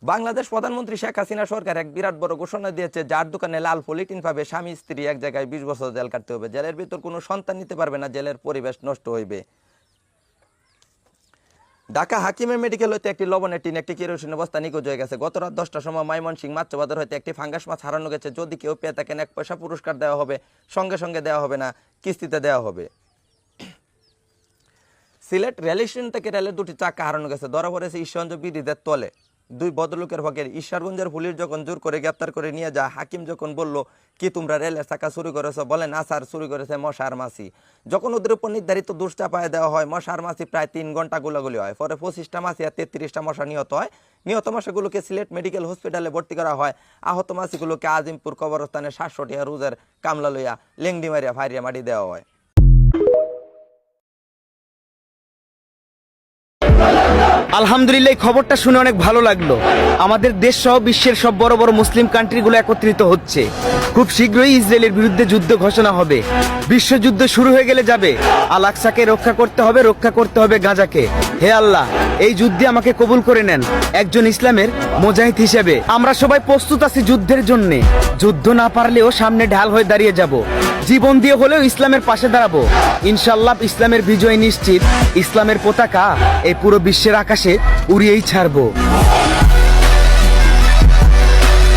বাংলাদেশ প্রধানমন্ত্রী শেখ হাসিনা সরকার এক বিরাট বড় ঘোষণা দিয়েছে, যার দোকানে লাল পলিথিন পাবে স্বামী স্ত্রী এক জায়গায় 20 বছর জেল কাটতে হবে, জেলের ভিতর কোনো সন্তান নিতে পারবে না, জেলের পরিবেশ নষ্ট হইবে। ঢাকা হাকিমের মেডিকেল হইতে একটি লবণের টিন একটি কেরোসিনের বস্তা নিখোঁজ হয়ে গেছে। গত রাত 10টার সময় ময়মনসিংহ মাছবাজার হইতে একটি ফাঙ্গাস মাছ হারানো গেছে। যদি কেউ পেয়ে থাকেন 1 পয়সা পুরস্কার দেওয়া হবে, সঙ্গে সঙ্গে দেওয়া হবে না, কিস্তিতে দেওয়া হবে। সিলেট রেল স্টেশন থেকে রেলের 2টি চাকা হারানো গেছে, ধরা পড়েছে ঈশ্বরগঞ্জ ব্রিজের তলে। 2 ভদ্রলোকের হকের ঈশ্বরগঞ্জের পুলিশ যখন জোর করে গ্রেপ্তার করে নিয়ে যায়, হাকিম যখন বলল কি তোমরা রেলের চাকা চুরি করেছো, বলে না স্যার, চুরি করেছে মশার মাছি। যখন ওদের উপর নির্ধারিত দোষ চাপায় দেওয়া হয়, মশার মাছি প্রায় 3 ঘন্টা গোলাগুলি হয়। পরে 25টা মাছি আর 33টা মশা নিহত হয়। নিহত মশাগুলোকে সিলেট মেডিকেল হসপিটালে ভর্তি করা হয়। আহত মাছিগুলোকে আজিমপুর কবরস্থানে 700 টাকা রোজের কামলা লইয়া লেংডি মারিয়া ফাইরিয়া মাটি দেওয়া হয়। আলহামদুলিল্লাহ, এই খবরটা শুনে অনেক ভালো লাগলো। আমাদের দেশ সহ বিশ্বের সব বড় বড় মুসলিম কান্ট্রিগুলো একত্রিত হচ্ছে। খুব শীঘ্রই ইসরায়েলের বিরুদ্ধে যুদ্ধ ঘোষণা হবে। বিশ্বযুদ্ধ শুরু হয়ে গেলে যাবে। আল আকসাকে রক্ষা করতে হবে গাজাকে। হে আল্লাহ, এই যুদ্ধে আমাকে কবুল করে নেন একজন ইসলামের মুজাহিদ হিসেবে। আমরা সবাই প্রস্তুত আছি যুদ্ধের জন্য। যুদ্ধ না পারলেও সামনে ঢাল হয়ে দাঁড়িয়ে যাব। জীবন দিয়ে হলেও ইসলামের পাশে দাঁড়াবো। ইনশাআল্লাহ ইসলামের বিজয় নিশ্চিত। ইসলামের পতাকা এই পুরো বিশ্বের আকাশে উড়িয়েই ছাড়বো।